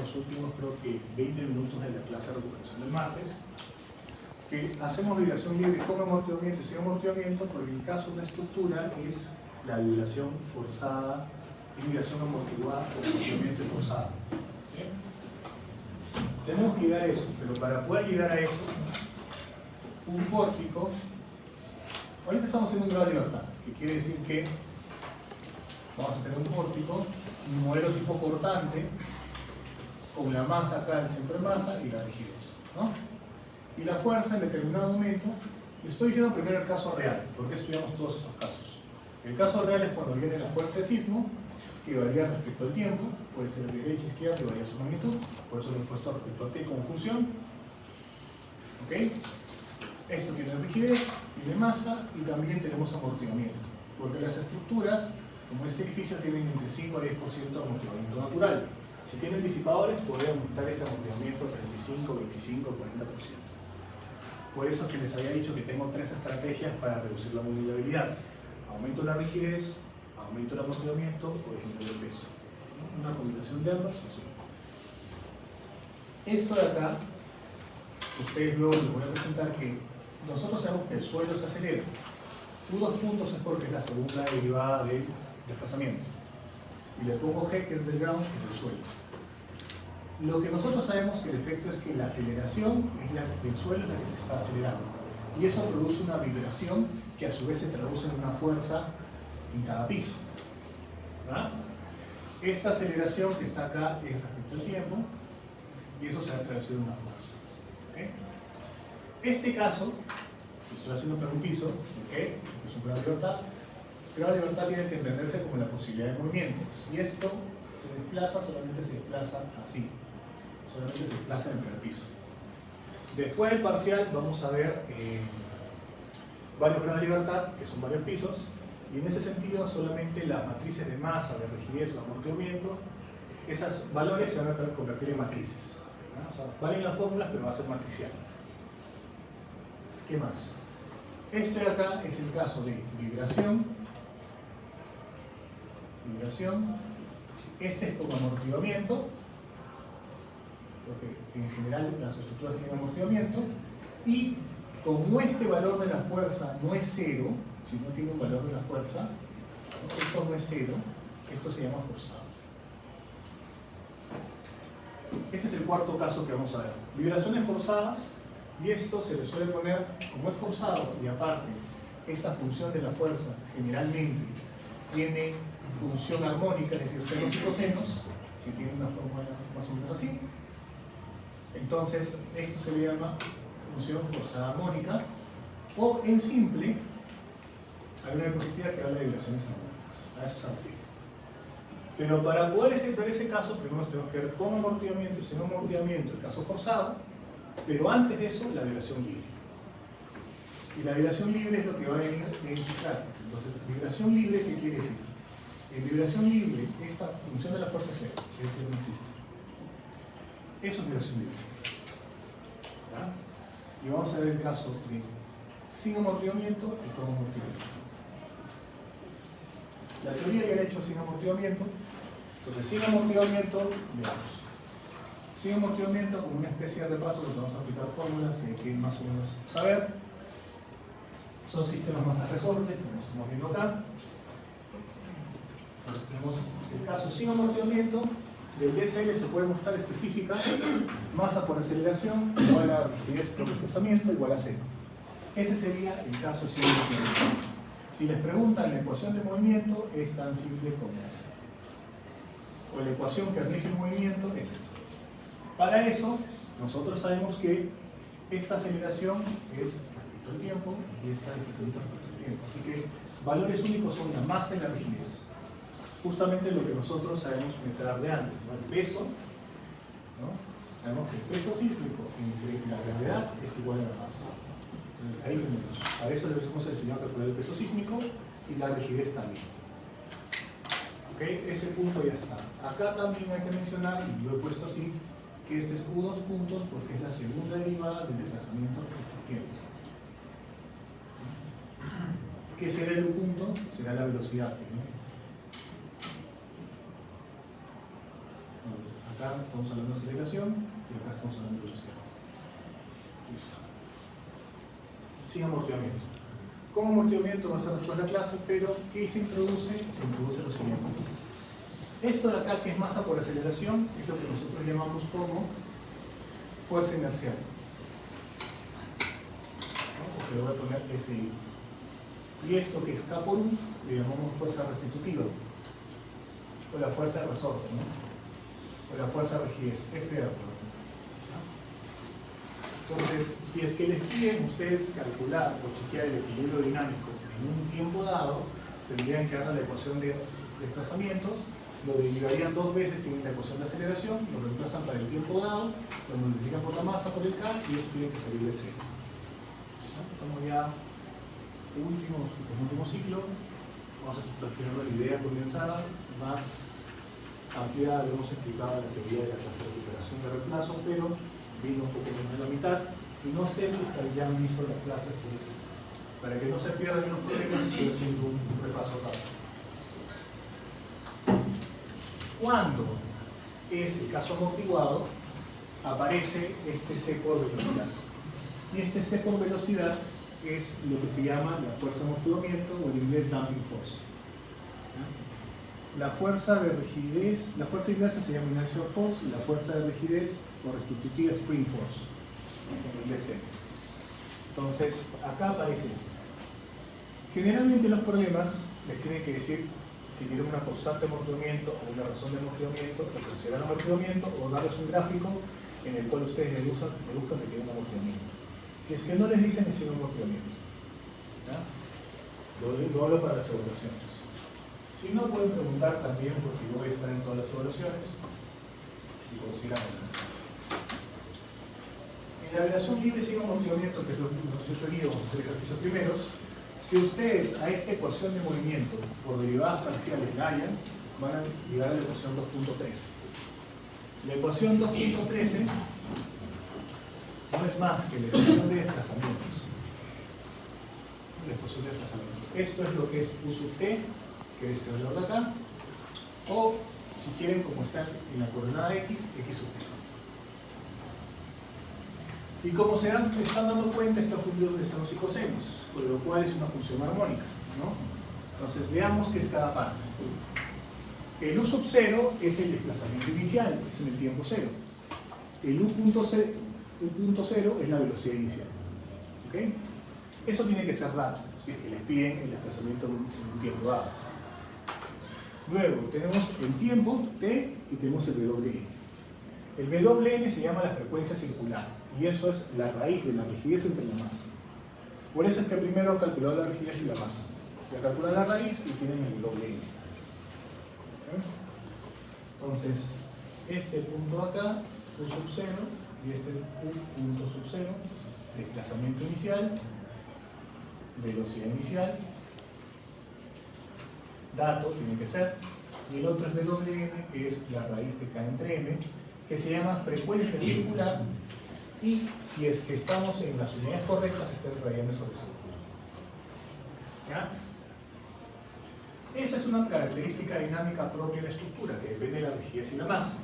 los últimos, creo que 20 minutos de la clase de recuperación del martes, que hacemos vibración libre con amortiguamiento y sin amortiguamiento, porque el caso de una estructura es la vibración forzada, y vibración amortiguada o amortiguamiento forzado. ¿Bien? Tenemos que llegar a eso, pero para poder llegar a eso, un pórtico, ahorita estamos en un grado de libertad, que quiere decir que vamos a tener un pórtico, un modelo tipo cortante, con la masa acá en el centro de masa y la rigidez, ¿no? Y la fuerza en determinado momento, le estoy diciendo primero el caso real, porque estudiamos todos estos casos. El caso real es cuando viene la fuerza de sismo, que varía respecto al tiempo, puede ser de derecha a izquierda, que varía su magnitud, por eso lo he puesto respecto a t como función. ¿Ok? Esto tiene rigidez, tiene masa y también tenemos amortiguamiento, porque las estructuras, como este edificio, tienen entre 5 a 10% de amortiguamiento natural. Si tienen disipadores, podrían aumentar ese amortiguamiento 35, 25, 40%. Por eso es que les había dicho que tengo 3 estrategias para reducir la vulnerabilidad. Aumento la rigidez, aumento el amortiguamiento o disminuyo el peso. Una combinación de ambas o sí. Esto de acá, ustedes luego les voy a presentar que nosotros sabemos que el suelo se acelera. U2 puntos es porque es la segunda derivada del desplazamiento. Y le pongo G, que es del ground, que es del suelo. Lo que nosotros sabemos que el efecto es que la aceleración es la del suelo, es la que se está acelerando. Y eso produce una vibración que a su vez se traduce en una fuerza en cada piso. ¿Verdad? Esta aceleración que está acá es respecto al tiempo y eso se va a traducir en una fuerza. ¿Okay? Este caso, que estoy haciendo para un piso, ¿okay? Es un grado de libertad. El grado de libertad tiene que entenderse como la posibilidad de movimiento. Si esto se desplaza, solamente se desplaza así. Solamente se desplaza en el primer piso. Después del parcial vamos a ver varios grados de libertad, que son varios pisos, y en ese sentido solamente las matrices de masa, de rigidez o amortiguamiento, esos valores se van a convertir en matrices. ¿No? O sea, valen las fórmulas, pero va a ser matricial. ¿Qué más? Esto de acá es el caso de vibración. Este es como amortiguamiento, porque en general las estructuras tienen amortiguamiento, y como este valor de la fuerza no es cero, si no tiene un valor de la fuerza, esto no es cero, esto se llama forzado. Este es el cuarto caso que vamos a ver. Vibraciones forzadas, y esto se le suele poner, como es forzado, y aparte, esta función de la fuerza generalmente tiene función armónica, es decir, senos y cosenos, que tiene una fórmula más o menos así. Entonces, esto se le llama función forzada armónica, o en simple, hay una diapositiva que habla de vibraciones armónicas. A eso se refiere. Pero para poder ver ese caso, primero tenemos que ver con amortiguamiento y sin amortiguamiento, el caso forzado, pero antes de eso, la vibración libre. Y la vibración libre es lo que va a venir en su práctica. Entonces, vibración libre, ¿qué quiere decir? En vibración libre, esta función de la fuerza es cero, es decir, no existe. Eso es vibración libre. ¿Ya? Y vamos a ver el caso de sin amortiguamiento y con amortiguamiento. La teoría ya la he hecho sin amortiguamiento. Entonces, sin amortiguamiento, veamos. Sin amortiguamiento, como una especie de repaso, porque vamos a aplicar fórmulas y hay que más o menos saber. Son sistemas masa resorte, como estamos viendo acá. Entonces, tenemos el caso sin amortiguamiento. Del DSL se puede mostrar esto física, masa por aceleración igual a rigidez por desplazamiento igual a cero. Ese sería el caso sin amortiguamiento. Si les preguntan la ecuación de movimiento, es tan simple como esa. O la ecuación que rige el movimiento es esa. Para eso, nosotros sabemos que esta aceleración es respecto al tiempo y esta es respecto al tiempo. Así que valores únicos son la masa y la rigidez. Justamente lo que nosotros sabemos meter de antes, ¿no? El peso, ¿no? Sabemos que el peso sísmico entre la gravedad es igual a la masa. Entonces, ahí tenemos. A eso le hemos enseñado a calcular el peso sísmico y la rigidez también. ¿Okay? Ese punto ya está. Acá también hay que mencionar, y lo he puesto así, que este es U2 puntos porque es la segunda derivada del desplazamiento respecto al tiempo. ¿Qué será el U punto? Será la velocidad, ¿no? Acá estamos hablando de aceleración y acá estamos hablando de velocidad. Listo. Sin amortiguamiento. Con amortiguamiento va a ser después la clase, pero ¿qué se introduce? Se introduce lo siguiente. Esto de acá, que es masa por aceleración, es lo que nosotros llamamos como fuerza inercial. ¿No? Porque le voy a poner FI. Y esto que es K por U, le llamamos fuerza restitutiva. O la fuerza de resorte, ¿no? O la fuerza de rigidez, FR. Entonces, si es que les piden ustedes calcular o chequear el equilibrio dinámico en un tiempo dado, tendrían que dar la ecuación de desplazamientos, lo derivarían dos veces, tienen la ecuación de aceleración, lo reemplazan para el tiempo dado, lo multiplican por la masa, por el K, y eso tiene que salir de cero. Estamos ya en último ciclo. Vamos a tener una idea condensada, más ampliada, lo hemos explicado en la teoría de la clase de recuperación de reemplazo, pero vino un poco menos de la mitad, y no sé si ya han visto las clases, pues, para que no se pierdan los problemas, estoy haciendo un repaso rápido. Cuando es el caso amortiguado, aparece este C por velocidad. Y este C por velocidad es lo que se llama la fuerza de amortiguamiento o en inglés damping force. La fuerza de rigidez, la fuerza inversa se llama inertial force y la fuerza de rigidez o restitutiva spring force, en inglés T. Entonces, acá aparece esto. Generalmente los problemas les tienen que decir que tienen una constante de amortiguamiento o una razón de amortiguamiento, o consideran amortiguamiento, o darles un gráfico en el cual ustedes deduzcan que tienen amortiguamiento. Si es que no les dicen, es sin amortiguamiento. Lo hablo para las evaluaciones. Si no, pueden preguntar también, porque yo voy a estar en todas las evaluaciones, si consideran. En la evaluación libre sin amortiguamiento, que es lo que nos he querido hacer ejercicios primeros, si ustedes a esta ecuación de movimiento por derivadas parciales la hallan, van a llegar a la ecuación 2.13. La ecuación 2.13 no es más que la ecuación de desplazamientos. La ecuación de desplazamientos. Esto es lo que es U sub T, que es este valor de acá, o si quieren, como está en la coordenada X, X sub T. Y como se están dando cuenta, está fundido de senos y cosenos, con lo cual es una función armónica, ¿no? Entonces veamos qué es cada parte. El U sub 0 es el desplazamiento inicial, es en el tiempo cero. El U punto cero es la velocidad inicial. ¿Ok? Eso tiene que ser dado, si es que les piden el desplazamiento en un tiempo dado. Luego tenemos el tiempo T y tenemos el WN. El WN se llama la frecuencia circular y eso es la raíz de la rigidez entre la masa. Por eso es que primero calculan la rigidez y la masa. Ya calculan la raíz y tienen el WN. Entonces, este punto acá, U sub 0, y este U punto sub 0, desplazamiento inicial, velocidad inicial, dato tiene que ser, y el otro es WN, que es la raíz de K entre M, que se llama frecuencia circular, y si es que estamos en las unidades correctas, está radianes sobre segundo. ¿Ya? Esa es una característica dinámica propia de la estructura, que depende de la rigidez y la masa.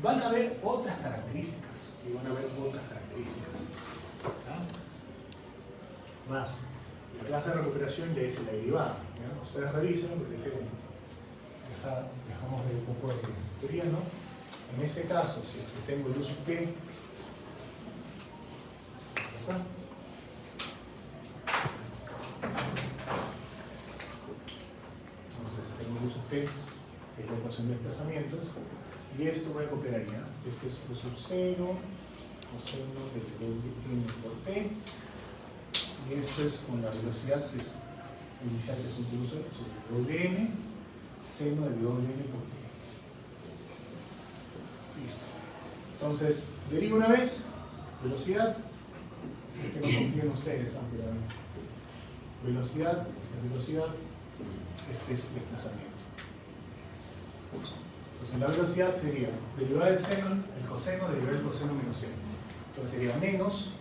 Van a haber otras características, y van a haber otras características. ¿Ya? Más, la clase de recuperación ya es la derivada. ¿Ya? Ustedes revisen, porque dejamos de un poco de teoría, ¿no? En este caso, si tengo el U sub T, acá, entonces tengo el U sub T, que es la ecuación de desplazamientos, y esto voy a copiar ahí, ¿eh? Este es U sub 0, coseno de WN por T, y esto es con la velocidad que es inicial que es un punto sobre WN, seno de WN por T. Listo. Entonces, derivo una vez, velocidad, que no confíen ustedes ampliamente. Velocidad, esta es velocidad, este es desplazamiento. Entonces, la velocidad sería derivada del seno, el coseno, derivada del coseno menos seno. Entonces sería menos,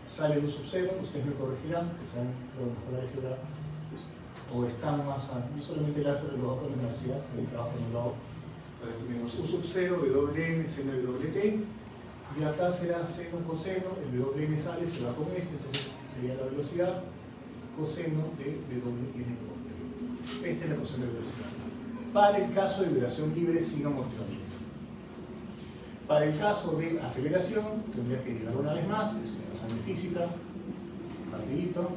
sale el U sub 0, ustedes me corregirán, que saben que a lo mejor la álgebra o están más a, no solamente el álgebra lo bajo en la universidad, el trabajo no lo hago, Entonces tenemos U sub 0, WN, seno de WT, y acá será seno, coseno, el WN sale, se va con este, entonces sería la velocidad coseno de WN por T. Esta es la ecuación de velocidad. Para el caso de vibración libre sin amortiguamiento. Para el caso de aceleración, tendría que llegar una vez más, es una razón de física, rapidito.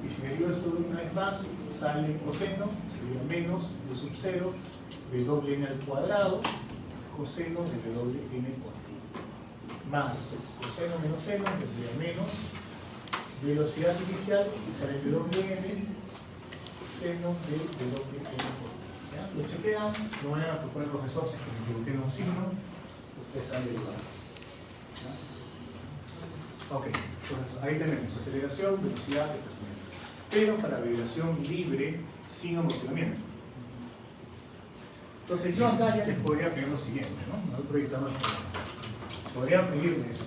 Y si me digo esto de una vez más, sale coseno, sería menos U sub 0 de WN al cuadrado, coseno de WN por T. Más coseno menos seno, que sería menos velocidad inicial, que será el WN, seno de WN por T. ¿Ya? Lo chequean, no vayan a proponer profesor si es que me equivoqué en un signo, ustedes saben derivar. Ok, entonces ahí tenemos aceleración, velocidad, desplazamiento. Pero para vibración libre sin amortiguamiento. Entonces yo acá ya les podría pedir lo siguiente, ¿no? Me voy proyectando el programa. Podría pedirles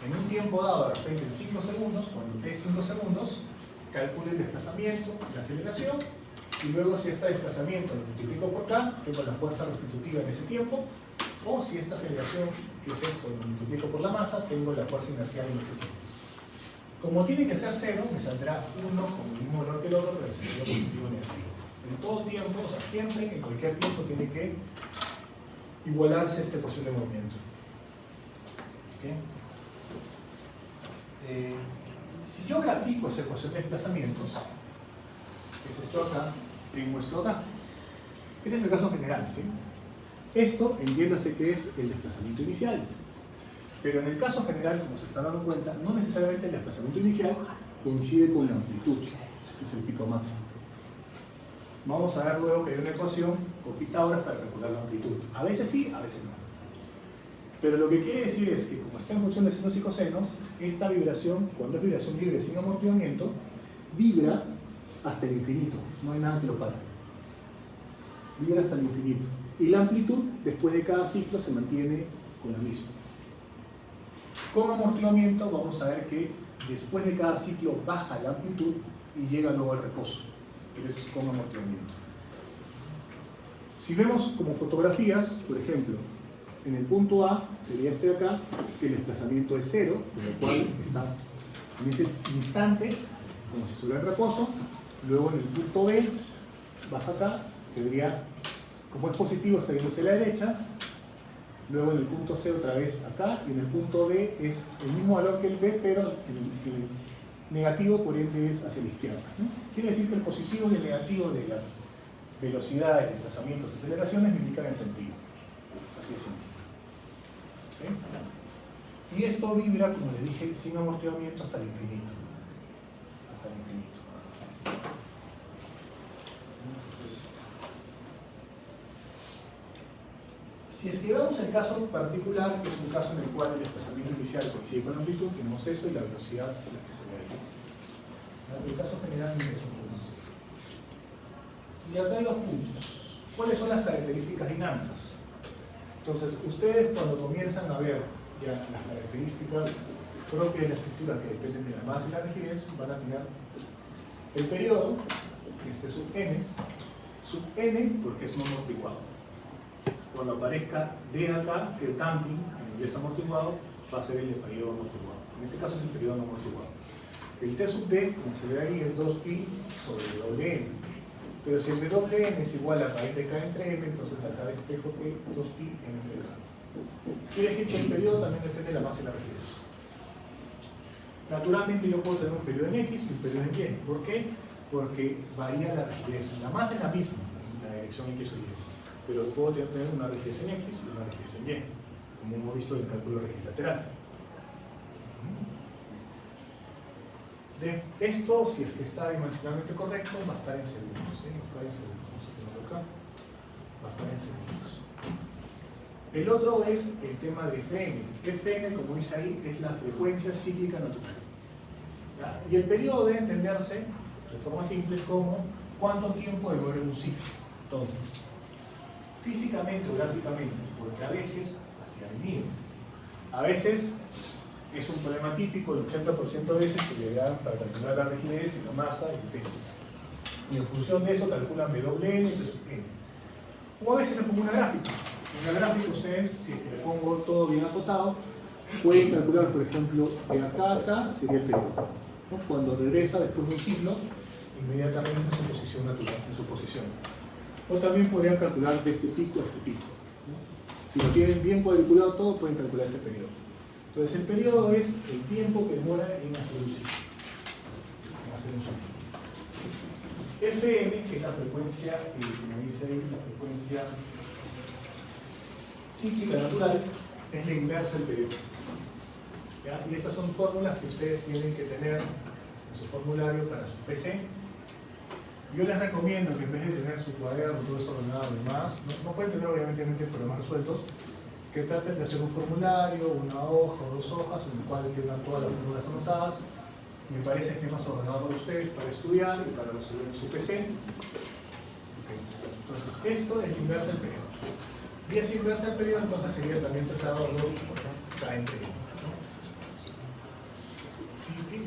en un tiempo dado, de repente en 5 segundos, cuando T es 5 segundos, calcule el desplazamiento, la aceleración, y luego si este desplazamiento lo multiplico por K, tengo la fuerza restitutiva en ese tiempo, o si esta aceleración, que es esto, lo multiplico por la masa, tengo la fuerza inercial en ese tiempo. Como tiene que ser 0, me saldrá 1 con el mismo valor que el otro, pero el sentido positivo o negativo. En todo tiempo, o sea, siempre, en cualquier tiempo, tiene que igualarse este posible movimiento. ¿Okay? Si yo grafico esa ecuación de desplazamientos, que es esto acá, tengo esto acá. Ese es el caso general, ¿sí? Esto, entiéndase que es el desplazamiento inicial. Pero en el caso general, como se están dando cuenta, no necesariamente el desplazamiento inicial coincide con la amplitud, que es el pico máximo. Vamos a ver luego que hay una ecuación con Pitágoras para calcular la amplitud. A veces sí, a veces no. Pero lo que quiere decir es que como está en función de senos y cosenos, esta vibración, cuando es vibración libre sin amortiguamiento, vibra hasta el infinito. No hay nada que lo pare. Vibra hasta el infinito. Y la amplitud, después de cada ciclo, se mantiene con la misma. Con amortiguamiento vamos a ver que después de cada ciclo baja la amplitud y llega luego al reposo. Pero eso es con amortiguamiento. Si vemos como fotografías, por ejemplo, en el punto A, sería este de acá, que el desplazamiento es 0, con lo cual está en ese instante, como si estuviera en reposo. Luego en el punto B, baja acá, tendría, como es positivo, está yéndose a la derecha. Luego en el punto C otra vez acá, y en el punto D es el mismo valor que el B, pero el negativo por ende es hacia la izquierda, ¿no? Quiere decir que el positivo y el negativo de las velocidades, desplazamientos y aceleraciones me indican el sentido. Así de simple. ¿Sí? Y esto vibra, como les dije, sin amortiguamiento hasta el infinito. Hasta el infinito. Entonces, si escribamos el caso particular, que es un caso en el cual el desplazamiento inicial coincide con la amplitud, tenemos eso y la velocidad es la que se ve ahí. El caso general es un poco más. Y acá hay dos puntos. ¿Cuáles son las características dinámicas? Entonces, ustedes cuando comienzan a ver ya las características propias de la estructura que dependen de la masa y la rigidez, van a tener el periodo, este sub n porque es no amortiguado. Cuando aparezca D acá, que el damping, en inglés amortiguado, va a ser el periodo amortiguado. En este caso es el periodo no amortiguado. El T sub D, como se ve ahí, es 2pi sobre WN. Pero si el WN es igual a raíz de K entre M, entonces acá despejo que 2pi entre K. Quiere decir que el periodo también depende de la masa y la rigidez. Naturalmente yo puedo tener un periodo en X y un periodo en Y. ¿Por qué? Porque varía la rigidez. La masa es la misma en la dirección X o Y. Pero puedo tener una rigidez en X y una rigidez en Y, como hemos visto en el cálculo de rigidez lateral. Esto, si es que está dimensionalmente correcto, va a estar en segundos. ¿Sí? Va a estar en segundos. Vamos a ponerlo acá. Va a estar en segundos. El otro es el tema de Fn. Fn, como dice ahí, es la frecuencia cíclica natural. ¿Ya? Y el periodo debe entenderse de forma simple como cuánto tiempo demora un ciclo. Entonces, físicamente o gráficamente, porque a veces hacia el mío. A veces es un problema típico, el 80% de veces que le dan para calcular la rigidez y la masa y el peso. Y en función de eso calculan WN y T sub n. O a veces le pongo una gráfica. En la gráfica ustedes, si le pongo todo bien acotado, pueden calcular, por ejemplo, de acá a acá sería el periodo, ¿no? Cuando regresa después de un ciclo, inmediatamente en su posición natural, en su posición. O también podrían calcular de este pico a este pico, ¿no? Si lo tienen bien cuadriculado todo, pueden calcular ese periodo. Entonces el periodo es el tiempo que demora en hacer un ciclo. FM, que es la frecuencia, como dice ahí, la frecuencia cíclica natural, es la inversa del periodo. ¿Ya? Y estas son fórmulas que ustedes tienen que tener en su formulario para su PC. Yo les recomiendo que en vez de tener su cuaderno todo desordenado y demás, no pueden tener obviamente problemas resueltos, que traten de hacer un formulario, una hoja o 2 hojas en el cual tengan todas las fórmulas anotadas. Me parece que es más ordenado para ustedes, para estudiar y para resolver en su PC. Okay. Entonces, esto es la inversa del periodo. Y esa inversa del periodo entonces sería también tratado de en periodo.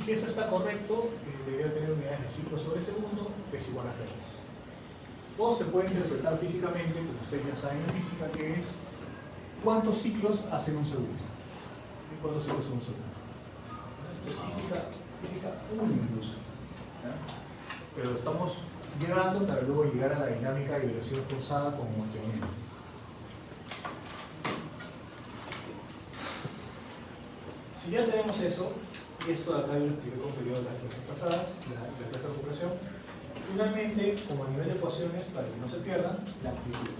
Si eso está correcto, debería tener unidades de ciclo sobre segundo, que es igual a Fs. O se puede interpretar físicamente, como ustedes ya saben en física, que es cuántos ciclos hacen un segundo. ¿Y cuántos ciclos hacen un segundo? Esto es física 1 incluso. ¿Ya? Pero estamos llevando para luego llegar a la dinámica de vibración forzada con amortiguamiento. Si ya tenemos eso, y esto de acá yo lo expliqué con periodo de las clases pasadas, la clase de recuperación, finalmente, como a nivel de ecuaciones, para que no se pierdan, la amplitud.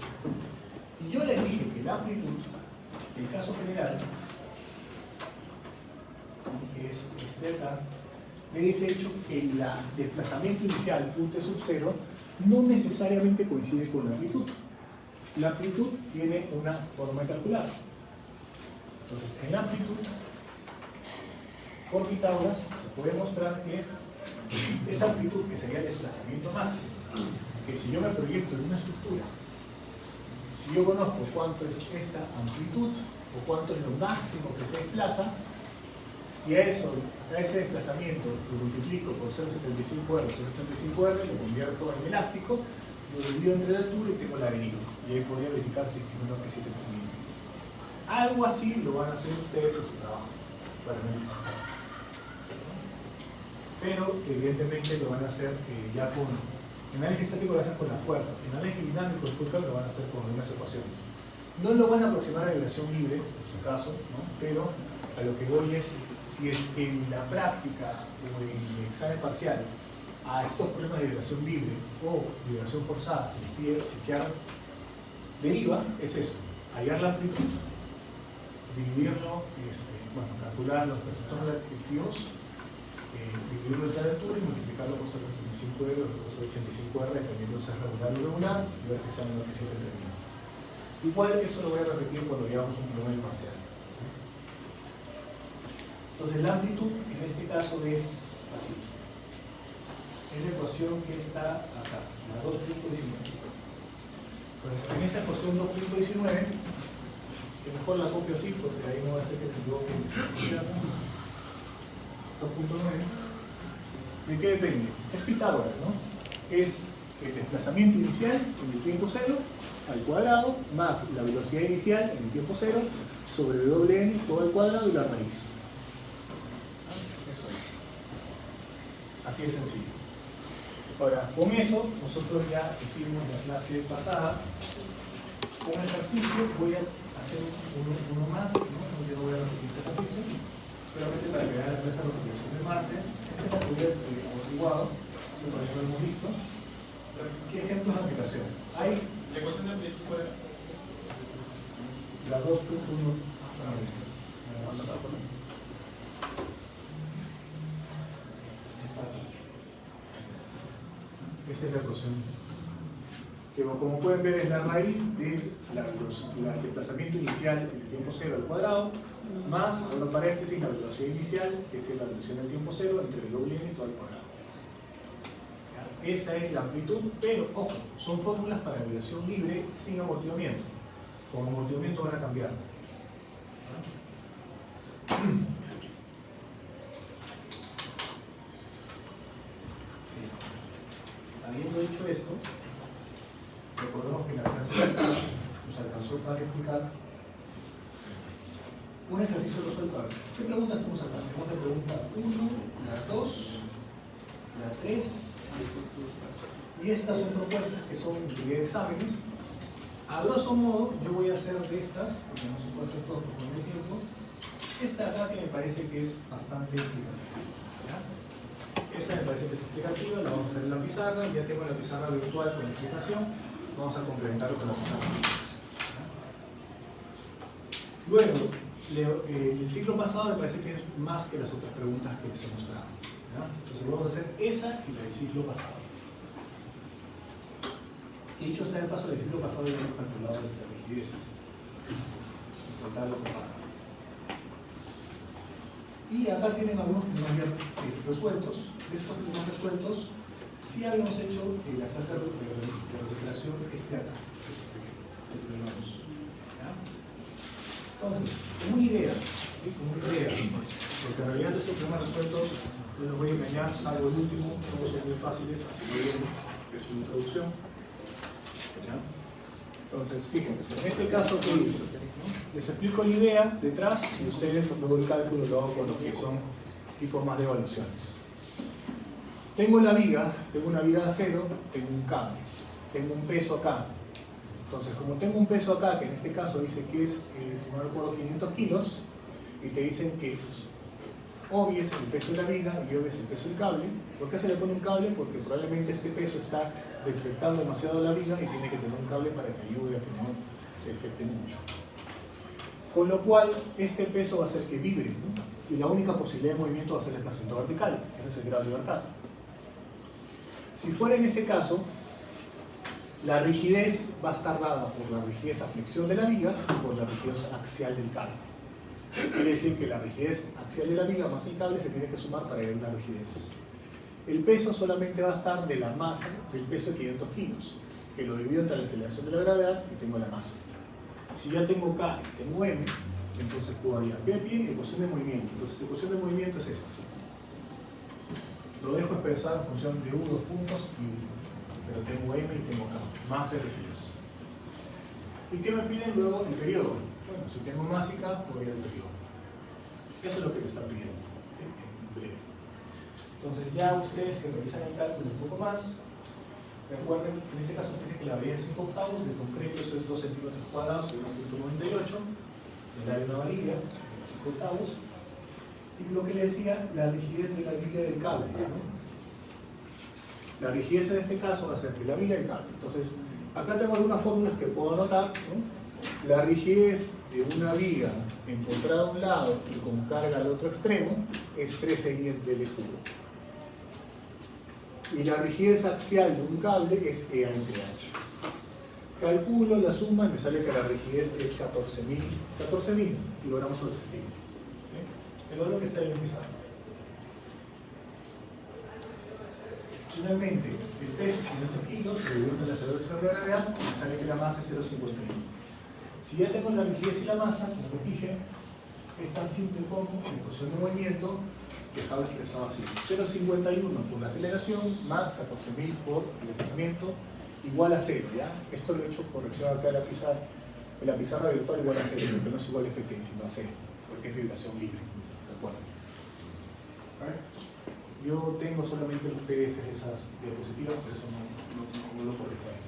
Y yo les dije que la amplitud, en el caso general, que es este de acá, me dice hecho que el desplazamiento inicial, punto sub 0, no necesariamente coincide con la amplitud. La amplitud tiene una forma de calcular. Entonces, en la amplitud, por Pitágoras, se puede mostrar que esa amplitud, que sería el desplazamiento máximo, que si yo me proyecto en una estructura, si yo conozco cuánto es esta amplitud, o cuánto es lo máximo que se desplaza, si a ese desplazamiento lo multiplico por 0,75R, 0,85R, lo convierto en elástico, lo divido entre la altura y tengo la deriva. Y ahí podría verificar si es que menor que 7 por mil. Algo así lo van a hacer ustedes en su trabajo, para análisis estático. Pero evidentemente lo van a hacer ya con análisis estático, lo van a hacer con las fuerzas. En análisis dinámico, disculpen, lo van a hacer con unas ecuaciones. No lo van a aproximar a vibración libre, en su caso, ¿no? Pero a lo que voy es, si es que en la práctica o en el examen parcial a estos problemas de vibración libre o vibración forzada se les pide chequear deriva, es eso: hallar la amplitud, dividirlo, calcular los receptores reactivos, dividirlo entre la altura y multiplicarlo por 0,85R o 0,85R, dependiendo si es regular o irregular, y ver que sea menor que 7 términos. Igual eso lo voy a repetir cuando veamos un problema parcial. Entonces la amplitud en este caso es así. Es la ecuación que está acá, la 2.19. Entonces en esa ecuación 2.19, que mejor la copio así porque ahí no va a ser que me equivoque. 2.9. ¿De qué depende? Es Pitágoras, ¿no? Es el desplazamiento inicial en el tiempo cero al cuadrado más la velocidad inicial en el tiempo cero sobre Wn todo al cuadrado y la raíz. Eso es. Así de sencillo. Ahora, con eso nosotros ya hicimos la clase pasada. Con el ejercicio voy a hacer uno más, ¿no? Yo no voy a repetir este ejercicio, solamente para que vean la clase de recuperación de martes. Este está amortiguado, eso todavía no lo hemos visto. ¿Qué ejemplos de aplicación? Hay la 2.1. Esta es la ecuación que, como pueden ver, es la raíz del desplazamiento inicial en el tiempo cero al cuadrado más, abro paréntesis, la velocidad inicial, que es la velocidad del tiempo cero entre el Wn y todo al cuadrado. Esa es la amplitud, pero ojo, son fórmulas para vibración libre sin amortiguamiento. Con amortiguamiento van a cambiar. Habiendo dicho esto, recordemos que en la clase va a explicar un ejercicio resuelto. ¿Qué preguntas tenemos acá? Tenemos la pregunta 1, la 2, la 3, y estas son propuestas que son de exámenes. A grosso modo, yo voy a hacer de estas, porque no se puede hacer todo por el tiempo, esta acá que me parece que es bastante explicativa. ¿Ya? Esa me parece que es explicativa, la vamos a hacer en la pizarra, ya tengo la pizarra virtual con la explicación, vamos a complementarlo con la pizarra. ¿Ya? Luego, el ciclo pasado me parece que es más que las otras preguntas que les he mostrado. ¿Ya? Entonces vamos a hacer esa y la del ciclo pasado. Y dicho sea de paso, el ciclo pasado ya hemos calculado las rigideces. Faltaba lo que paga. Y acá tienen algunos problemas ya resueltos. De estos problemas resueltos, sí habíamos hecho la clase de recuperación de acá. El problema 2. Entonces, como una idea, ¿sí? Como una idea, porque en realidad estos problemas resueltos, no los voy a engañar, salvo el último, todos son muy fáciles, así que es una introducción. ¿Ya? Entonces, fíjense, en este caso, ¿qué hice? Les explico la idea detrás y ustedes luego el cálculo lo hago con lo que son tipos más de evaluaciones. Tengo la viga, tengo una viga de acero, tengo un cable, tengo un peso acá. Entonces, como tengo un peso acá, que en este caso dice que es, si no recuerdo, 500 kilos, y te dicen que obvies el peso de la viga y obvies el peso del cable. ¿Por qué se le pone un cable? Porque probablemente este peso está deflectando demasiado la viga y tiene que tener un cable para que ayude a que no se deflecte mucho. Con lo cual, este peso va a hacer que vibre, ¿no? Y la única posibilidad de movimiento va a ser el desplazamiento vertical. Ese es el grado de libertad. Si fuera en ese caso, la rigidez va a estar dada por la rigidez a flexión de la viga y por la rigidez axial del cable. Quiere decir que la rigidez axial de la viga más el cable se tiene que sumar para llegar a una rigidez. El peso solamente va a estar de la masa del peso de 500 kilos, que lo divido entre la aceleración de la gravedad y tengo la masa. Si ya tengo K y tengo M, entonces puedo hallar pie a pie ecuación de movimiento. Entonces, la ecuación de movimiento es esta. Lo dejo expresado en función de U, 2 puntos y 1. Pero tengo M y tengo K, masa y rigidez. ¿Y qué me piden luego? El periodo. Bueno, si tengo masa y K, voy al periodo. Eso es lo que me están pidiendo, en breve. Entonces ya ustedes que revisan el cálculo un poco más, recuerden, en este caso dice que la variedad es 5 octavos, de concreto eso es 2 centímetros cuadrados y 1.98, el área de una varilla, 5 octavos, y lo que les decía, la rigidez de la viga del cable, ¿no? La rigidez en este caso va a ser de la viga y el cable. Entonces, acá tengo algunas fórmulas que puedo anotar, ¿no? La rigidez de una viga encontrada a un lado y con carga al otro extremo es 3i entre L cubo. Y la rigidez axial de un cable es EA entre H. Calculo la suma y me sale que la rigidez es 14.000 kilogramos sobre centímetro. El valor que está ahí empezando. Finalmente, el peso 500 kilos se divide entre la aceleración de la gravedad y me sale que la masa es 0,51. Si ya tengo la rigidez y la masa, como les dije, es tan simple como la ecuación de movimiento que estaba expresado así. 0,51 por la aceleración más 14.000 por el desplazamiento igual a 0, ¿ya? Esto lo he hecho por corrección acá en la pizarra virtual igual a 0, porque no es igual a FT, sino a 0, porque es vibración libre, ¿de acuerdo? Yo tengo solamente los PDFs de esas diapositivas, por eso no lo corrijo ahí.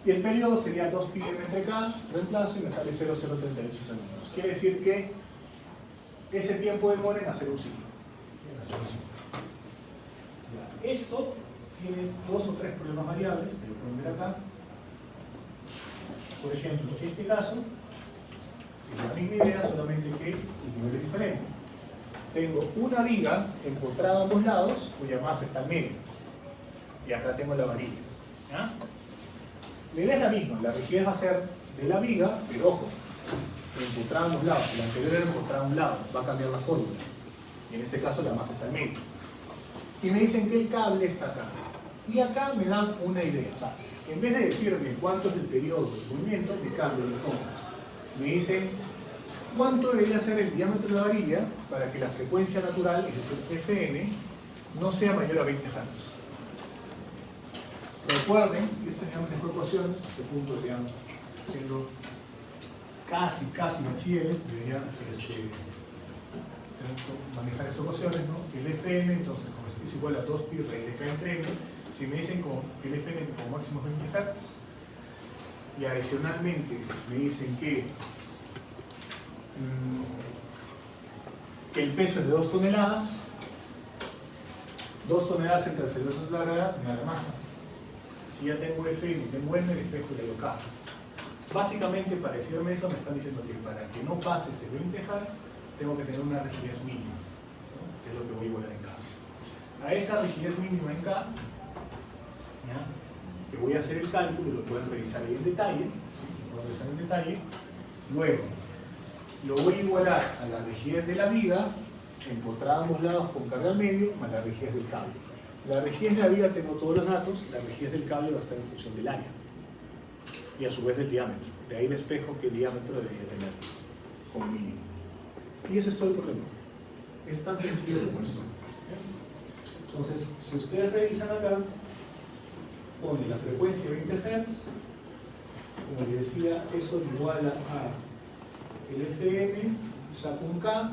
Y el periodo sería 2pi entre K, reemplazo y me sale 0,038 segundos. Quiere decir que ese tiempo demora en hacer un ciclo. Ya. Esto tiene 2 o 3 problemas variables, que lo pueden ver acá. Por ejemplo, en este caso, es la misma idea, solamente que el nivel es diferente. Tengo una viga encontrada a ambos lados, cuya masa está en medio. Y acá tengo la varilla. ¿Ya? La idea es la misma, la rigidez va a ser de la viga, pero ojo, encontrada a ambos lados. El anterior era encontrada a un lado, va a cambiar la fórmula. Y en este caso la masa está en medio. Y me dicen que el cable está acá. Y acá me dan una idea. O sea, en vez de decirme cuánto es el periodo del movimiento, me cambio de cómo. Me dicen cuánto debería ser el diámetro de la varilla para que la frecuencia natural, es decir, Fn, no sea mayor a 20 Hz. Recuerden, y estas ya me dejó ecuaciones, este punto ya tengo casi bachilleres, debería manejar estas ecuaciones, ¿no? El Fn, entonces, como es igual a 2pi raíz de k entre n, si me dicen que el Fn como máximo es 20 Hz, y adicionalmente me dicen que el peso es de 2 toneladas, 2 toneladas entre la celulosa y la grada me da la masa. Si ya tengo Fn y tengo n, el espejo le doy K. Básicamente, para decirme eso, me están diciendo que para que no pase ese 20 Hz, tengo que tener una rigidez mínima, ¿no? Que es lo que voy a igualar en K. A esa rigidez mínima en K, ¿ya? Que voy a hacer el cálculo, lo pueden revisar ahí en detalle, ¿sí? Lo pueden revisar en detalle. Luego, lo voy a igualar a la rigidez de la viga, empotrada a ambos lados con carga al medio, más la rigidez del cable. La rigidez de la viga tengo todos los datos, la rigidez del cable va a estar en función del área y a su vez del diámetro. De ahí el espejo que el diámetro debería tener como mínimo. Y ese es todo el problema. Es tan sencillo como esto. Entonces, si ustedes revisan acá, pone la frecuencia 20 Hz, como les decía, eso iguala a el Fn, saco un K,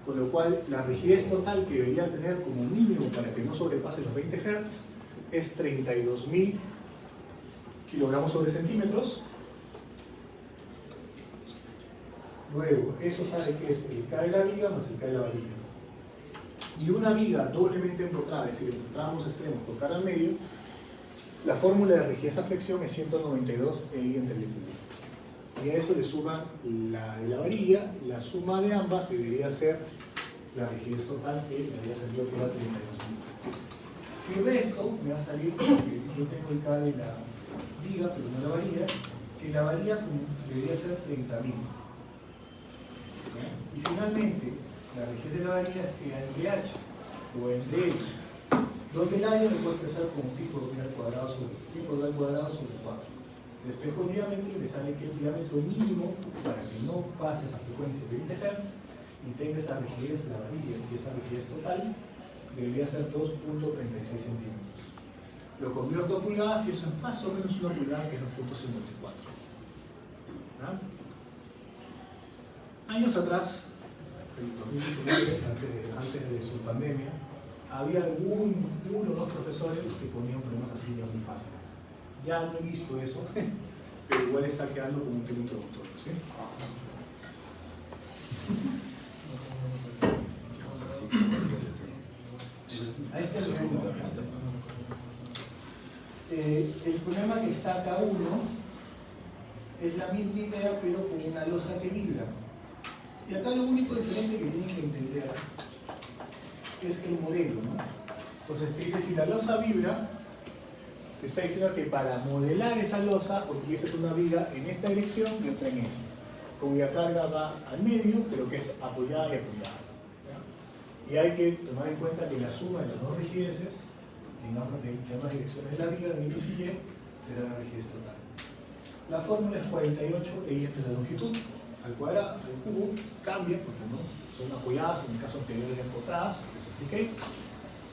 con lo cual la rigidez total que debería tener como mínimo para que no sobrepase los 20 Hz es 32.000 kilogramos sobre centímetros. Luego, eso sabe que es el K de la viga más el K de la varilla. Y una viga doblemente empotrada, es decir, empotrada a ambos extremos con carga al medio, la fórmula de rigidez a flexión es 192 EI entre el cubo. Y a eso le suman la de la varilla, la suma de ambas debería ser la rigidez total, que debería ser yo que era 32.000. Si resto, me va a salir, porque yo tengo el K de la viga, pero no la varilla, que la varilla debería ser 30.000. Y finalmente, la rigidez de la varilla es que entre H o entre L, donde el área me puede expresar como pi por r al cuadrado sobre 4. Despejo el diámetro y me sale que el diámetro mínimo para que no pase esa frecuencia de 20 Hz y tenga esa rigidez de la varilla y esa rigidez total, debería ser 2.36 centímetros. Lo convierto a pulgadas y eso es más o menos una pulgada, que es 2.54. ¿Ah? Años atrás, en 2019, antes de su pandemia, había uno o dos profesores que ponían problemas así ya muy fáciles. Ya no he visto eso, pero igual está quedando como un tema introductorio, ¿sí? Ahí está el problema. El problema que está acá uno es la misma idea, pero con una losa que vibra. Y acá lo único diferente que tienen que entender es el modelo, ¿no? Entonces te dice, si la losa vibra, te está diciendo que para modelar esa losa utilices una viga en esta dirección y otra en esta, cuya carga va al medio, pero que es apoyada y apoyada, ¿ya? Y hay que tomar en cuenta que la suma de las dos rigideces en ambas direcciones de la viga, en X y Y, será la rigidez total. La fórmula es 48 EI entre la longitud al cuadrado, al cubo, cambia porque no son apoyadas, en el caso anterior eran empotradas, les expliqué.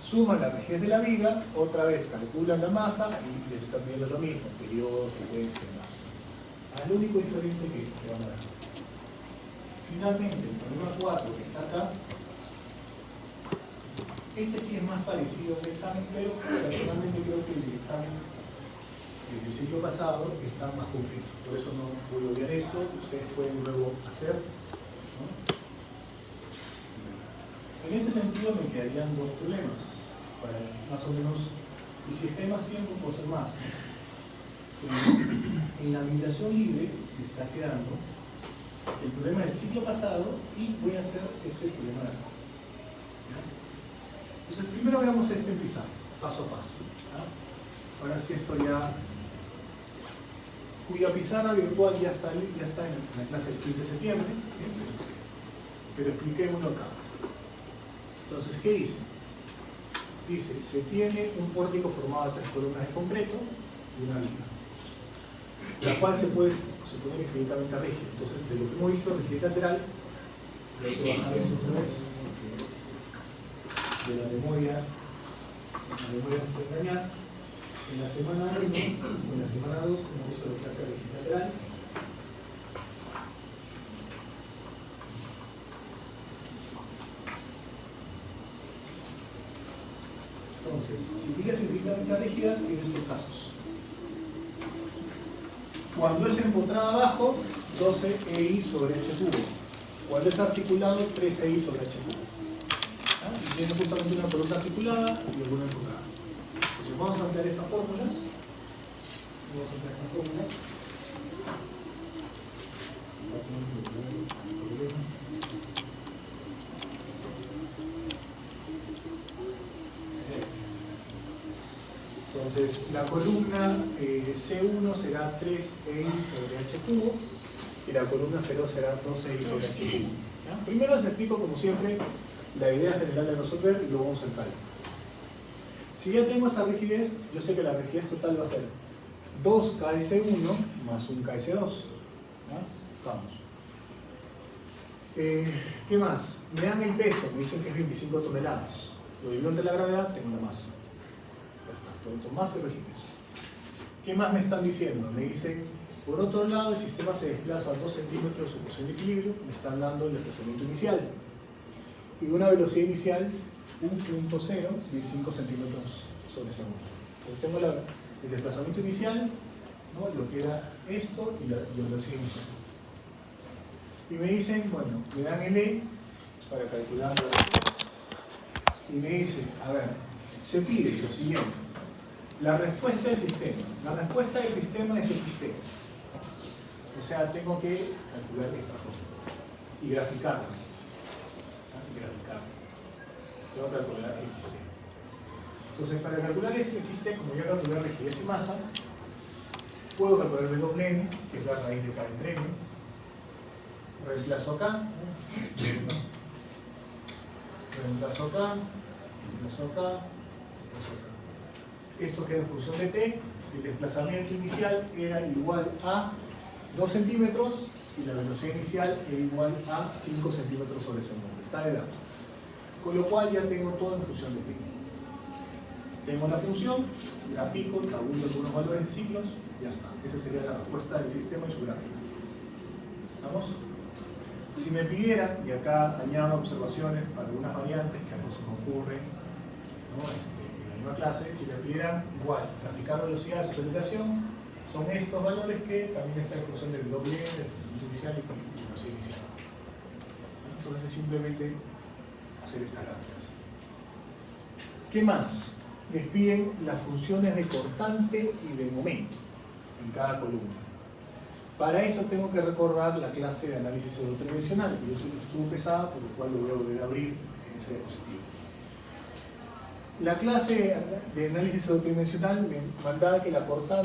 Suman la rigidez de la viga, otra vez calculan la masa y les están viendo lo mismo, periodo, frecuencia y demás. Es lo único diferente que van a ver. Finalmente, el problema 4 que está acá, este sí es más parecido al examen, pero personalmente creo que el examen del ciclo pasado está más completo. Por eso no voy a obviar esto, ustedes pueden luego hacer, ¿no? En ese sentido me quedarían dos problemas, para más o menos, y si esté más tiempo puedo hacer más. En la vibración libre me está quedando el problema del ciclo pasado y voy a hacer este problema de acá. ¿Ya? Entonces primero veamos este empezar, paso a paso. ¿Ya? Ahora sí esto ya, cuya pizarra virtual ya está en la clase del 15 de septiembre, ¿sí? Pero expliquémoslo acá. Entonces, ¿qué dice? Dice, se tiene un pórtico formado de 3 columnas de concreto y una viga, la cual se puede infinitamente rígida. Entonces, de lo que hemos visto, rigidez lateral, hay que bajar eso otra vez, porque de la memoria nos puede engañar. En la semana 1 o en la semana 2, como hemos visto la clase de rigidez lateral, Entonces, si ligas infinitamente rígida, tienes dos casos. Cuando es empotrada abajo, 12 EI sobre H cubo. Cuando es articulado, 13 EI sobre H cubo. Y tiene justamente una columna articulada y alguna empotrada. Entonces, vamos a ampliar estas fórmulas. Entonces, la columna C1 será 3EI sobre H cubo y la columna 0 será 12EI sobre H cubo. ¿Ya? Primero les explico, como siempre, la idea general de resolver y luego vamos al cálculo. Si ya tengo esa rigidez, yo sé que la rigidez total va a ser 2 KS1 más 1 KS2. Vamos. ¿Qué más? Me dan el peso, me dicen que es 25 toneladas. Lo divido entre la gravedad, tengo la masa. Todo más de rigidez. ¿Qué más me están diciendo? Me dicen, por otro lado, el sistema se desplaza 2 centímetros de su posición de equilibrio, me están dando el desplazamiento inicial. Y una velocidad inicial 1.0 de 5 centímetros sobre segundo. Entonces tengo el desplazamiento inicial, ¿no? Lo que era esto y la velocidad inicial. Y me dicen, bueno, me dan el E para calcular la velocidad. Y me dicen, a ver, se pide lo siguiente. La respuesta del sistema. La respuesta del sistema es XT. O sea, tengo que calcular esta fórmula y graficarla. Tengo que calcular XT. Entonces, para calcular ese XT, como ya calculé rigidez y masa, puedo calcular el WN, que es la raíz de K entre M. Reemplazo acá. Reemplazo acá. Reemplazo acá. Reemplazo acá. Esto queda en función de t, el desplazamiento inicial era igual a 2 centímetros y la velocidad inicial era igual a 5 centímetros sobre segundo. Está de datos. Con lo cual ya tengo todo en función de t. Tengo la función, grafico, tabulo algunos valores en ciclos, ya está. Esa sería la respuesta del sistema y su gráfico. ¿Estamos? Si me pidieran, y acá añado observaciones para algunas variantes que a veces me ocurren, ¿no? Clase, si le pidieran igual, graficar velocidad de su aceleración, son estos valores que también están en función del doble, del desplazamiento inicial y la velocidad inicial. Entonces es simplemente hacer estas gráficas. ¿Qué más? Les piden las funciones de cortante y de momento en cada columna. Para eso tengo que recordar la clase de análisis pseudotridimensional, que yo sé que estuvo pesada, por lo cual lo voy a volver a abrir en ese diapositivo. La clase de análisis pseudotridimensional me mandaba que la cortante